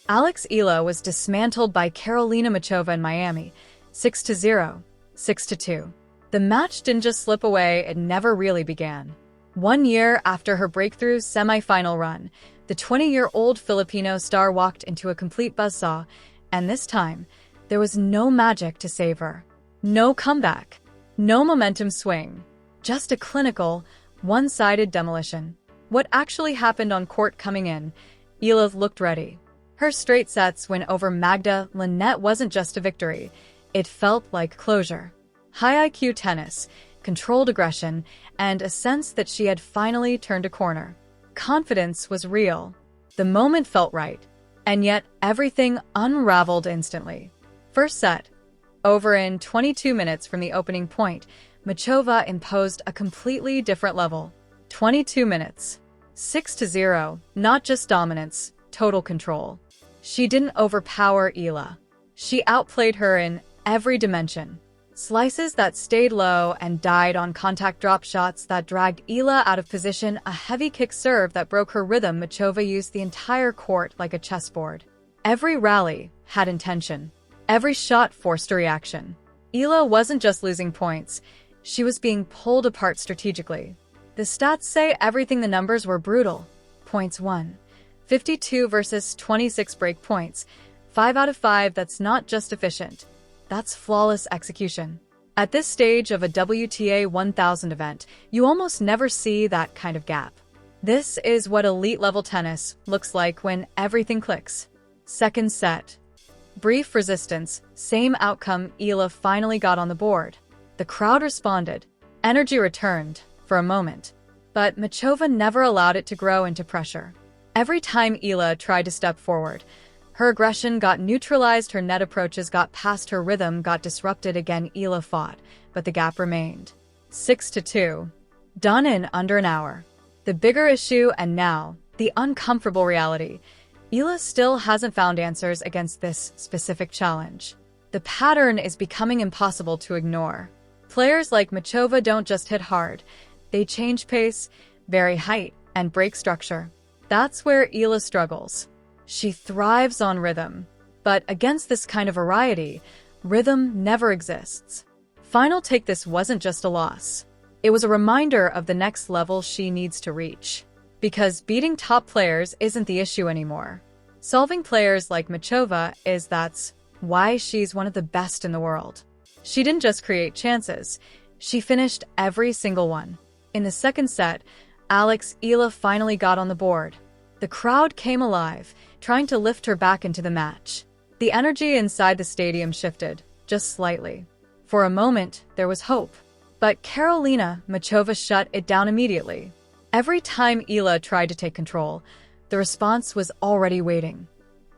Alexandra Eala was dismantled by Karolina Muchova in Miami, 6-0, 6-2. The match didn't just slip away, it never really began. 1 year after her breakthrough semi-final run, the 20-year-old Filipino star walked into a complete buzzsaw, and this time, there was no magic to save her. No comeback, no momentum swing, just a clinical, one-sided demolition. What actually happened on court coming in? Eala looked ready. Her straight sets win over Magda Linette wasn't just a victory, it felt like closure. High IQ tennis, controlled aggression, and a sense that she had finally turned a corner. Confidence was real. The moment felt right, and yet everything unraveled instantly. First set. Over in 22 minutes from the opening point, Muchova imposed a completely different level. 22 minutes. 6-0, not just dominance, total control. She didn't overpower Eala. She outplayed her in every dimension. Slices that stayed low and died on contact drop shots that dragged Eala out of position, a heavy kick serve that broke her rhythm. Muchova used the entire court like a chessboard. Every rally had intention. Every shot forced a reaction. Eala wasn't just losing points, she was being pulled apart strategically. The stats say everything. The numbers were brutal. Points won. 52 versus 26 break points. 5 out of 5, that's not just efficient. That's flawless execution. At this stage of a WTA 1000 event, you almost never see that kind of gap. This is what elite-level tennis looks like when everything clicks. Second set. Brief resistance, same outcome. Eala finally got on the board. The crowd responded. Energy returned, for a moment. But Muchova never allowed it to grow into pressure. Every time Eala tried to step forward, her aggression got neutralized, her net approaches got past, her rhythm got disrupted again. Eala fought, but the gap remained. 6-2. Done in under an hour. The bigger issue, and now, the uncomfortable reality. Eala still hasn't found answers against this specific challenge. The pattern is becoming impossible to ignore. Players like Muchova don't just hit hard. They change pace, vary height, and break structure. That's where Eala struggles. She thrives on rhythm. But against this kind of variety, rhythm never exists. Final take. This wasn't just a loss. It was a reminder of the next level she needs to reach. Because beating top players isn't the issue anymore. Solving players like Muchova is. That's why she's one of the best in the world. She didn't just create chances, she finished every single one. In the second set, Alexandra Eala finally got on the board. The crowd came alive, trying to lift her back into the match. The energy inside the stadium shifted, just slightly. For a moment, there was hope. But Karolina Muchova shut it down immediately. Every time Eala tried to take control, the response was already waiting.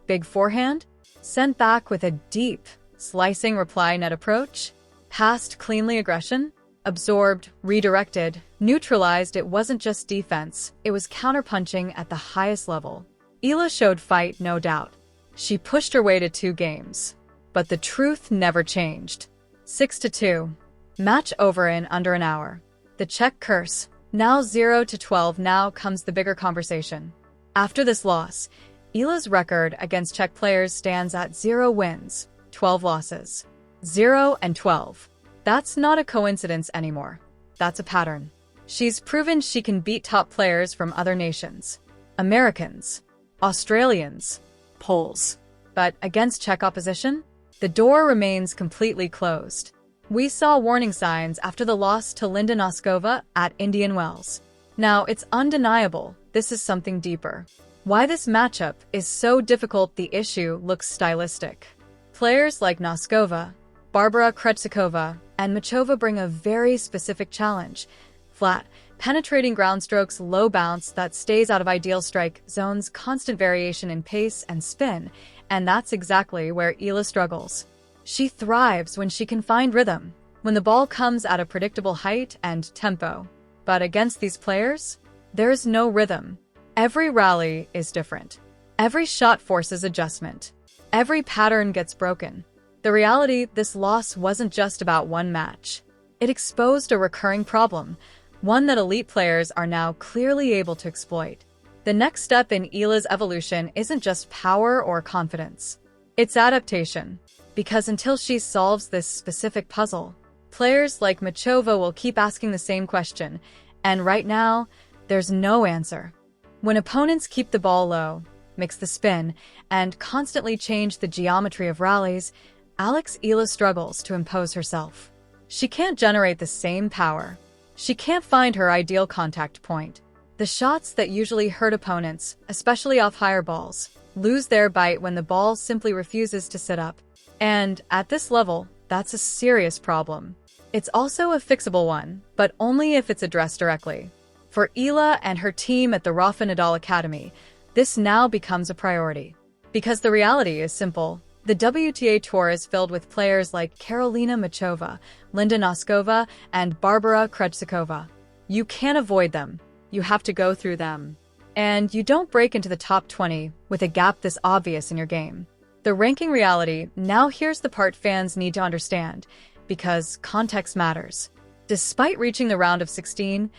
Big forehand, sent back with a deep, slicing reply. Net approach, passed cleanly. Aggression, absorbed, redirected, neutralized. It wasn't just defense, it was counterpunching at the highest level. Eala showed fight, no doubt. She pushed her way to 2 games. But the truth never changed. 6-2. Match over in under an hour. The Czech curse. Now 0-12. Now comes the bigger conversation. After this loss, Eala's record against Czech players stands at 0 wins, 12 losses. 0-12. That's not a coincidence anymore. That's a pattern. She's proven she can beat top players from other nations. Americans, Australians, Poles. But against Czech opposition, the door remains completely closed. We saw warning signs after the loss to Linda Noskova at Indian Wells. Now, it's undeniable this is something deeper. Why this matchup is so difficult? The issue looks stylistic. Players like Noskova, Barbara Krejcikova, and Muchova bring a very specific challenge. Flat, penetrating ground strokes, low bounce that stays out of ideal strike zones, constant variation in pace and spin, and that's exactly where Eala struggles. She thrives when she can find rhythm, when the ball comes at a predictable height and tempo. But against these players, there's no rhythm. Every rally is different. Every shot forces adjustment. Every pattern gets broken. The reality, this loss wasn't just about one match. It exposed a recurring problem, one that elite players are now clearly able to exploit. The next step in Eala's evolution isn't just power or confidence. It's adaptation. Because until she solves this specific puzzle, players like Machova will keep asking the same question, and right now, there's no answer. When opponents keep the ball low, mix the spin, and constantly change the geometry of rallies, Alex Eala struggles to impose herself. She can't generate the same power. She can't find her ideal contact point. The shots that usually hurt opponents, especially off higher balls, lose their bite when the ball simply refuses to sit up. And at this level, that's a serious problem. It's also a fixable one, but only if it's addressed directly. For Eala and her team at the Rafa Nadal Academy, this now becomes a priority. Because the reality is simple. The WTA Tour is filled with players like Karolina Machova, Linda Noskova, and Barbara Krejcikova. You can't avoid them. You have to go through them. And you don't break into the top 20 with a gap this obvious in your game. The ranking reality, now here's the part fans need to understand, because context matters. Despite reaching the round of 16,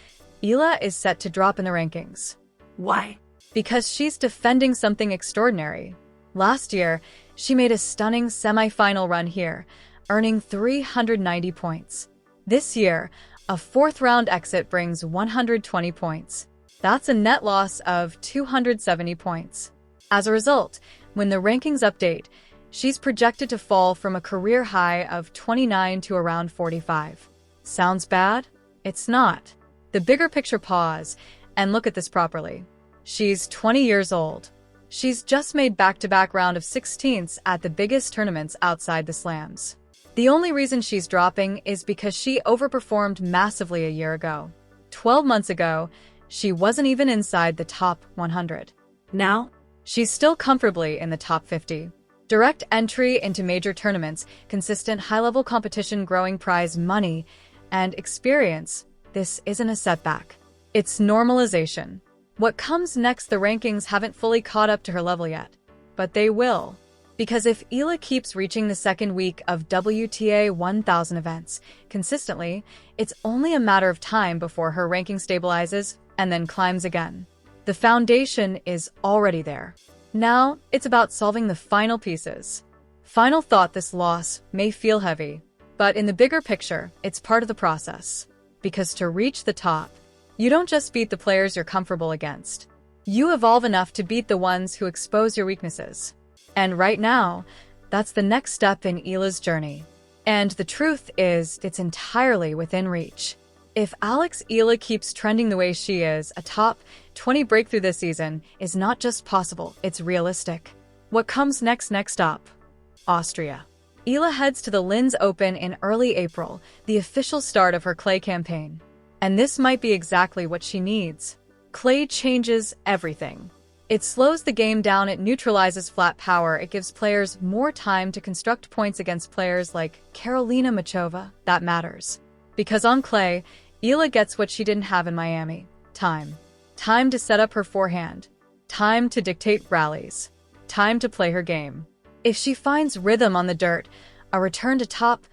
Eala is set to drop in the rankings. Why? Because she's defending something extraordinary. Last year, she made a stunning semifinal run here, earning 390 points. This year, a fourth-round exit brings 120 points. That's a net loss of 270 points. As a result, when the rankings update, she's projected to fall from a career high of 29 to around 45. Sounds bad? It's not. The bigger picture pause and look at this properly. She's 20 years old. She's just made back-to-back round of 16s at the biggest tournaments outside the slams. The only reason she's dropping is because she overperformed massively a year ago. 12 months ago, she wasn't even inside the top 100. Now, she's still comfortably in the top 50. Direct entry into major tournaments, consistent high-level competition, growing prize money, and experience. This isn't a setback. It's normalization. What comes next, the rankings haven't fully caught up to her level yet. But they will. Because if Eala keeps reaching the second week of WTA 1000 events consistently, it's only a matter of time before her ranking stabilizes and then climbs again. The foundation is already there. Now, it's about solving the final pieces. Final thought: this loss may feel heavy, but in the bigger picture, it's part of the process. Because to reach the top, you don't just beat the players you're comfortable against. You evolve enough to beat the ones who expose your weaknesses. And right now, that's the next step in Eala's journey. And the truth is, it's entirely within reach. If Alex Eala keeps trending the way she is, a top 20 breakthrough this season is not just possible, it's realistic. What comes next? Next up, Austria. Eala heads to the Linz Open in early April, the official start of her clay campaign. And this might be exactly what she needs. Clay changes everything. It slows the game down, it neutralizes flat power, it gives players more time to construct points against players like Karolina Machova. That matters. Because on clay, Eala gets what she didn't have in Miami. Time. Time to set up her forehand. Time to dictate rallies. Time to play her game. If she finds rhythm on the dirt, a return to top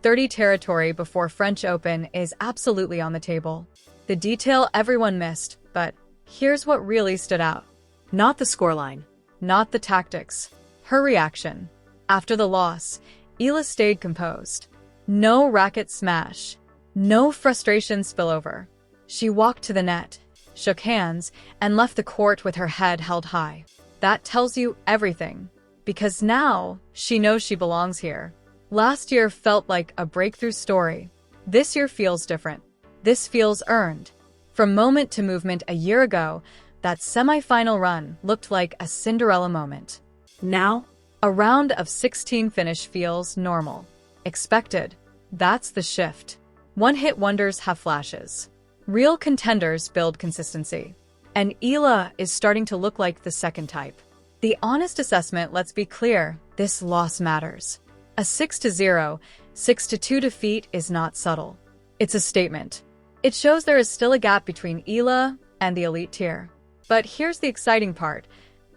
30 territory before French Open is absolutely on the table. The detail everyone missed, but here's what really stood out. not the scoreline, Not the tactics. Her reaction. After the loss, Eala stayed composed. No racket smash. No frustration spillover. She walked to the net, shook hands, and left the court with her head held high. That tells you everything. Because now, she knows she belongs here. Last year felt like a breakthrough story. This year feels different. This feels earned. From moment to movement a year ago, that semi-final run looked like a Cinderella moment. now, A round of 16 finish feels normal. Expected. That's the shift. One-hit wonders have flashes. Real contenders build consistency. And Eala is starting to look like the second type. The honest assessment, let's be clear, this loss matters. A 6-0, 6-2 defeat is not subtle. It's a statement. It shows there is still a gap between Eala and the elite tier. But here's the exciting part.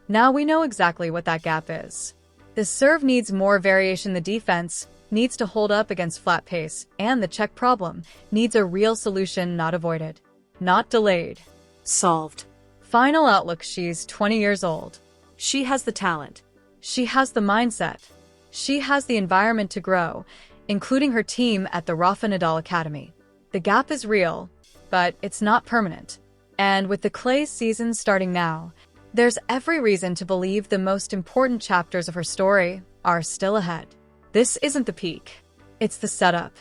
Now we know exactly what that gap is. The serve needs more variation, the defense needs to hold up against flat pace, and the check problem needs a real solution, not avoided, not delayed. solved. Final outlook: she's 20 years old. She has the talent. She has the mindset. She has the environment to grow, including her team at the Rafa Nadal Academy. The gap is real, but it's not permanent. And with the clay season starting now, there's every reason to believe the most important chapters of her story are still ahead. This isn't the peak. It's the setup.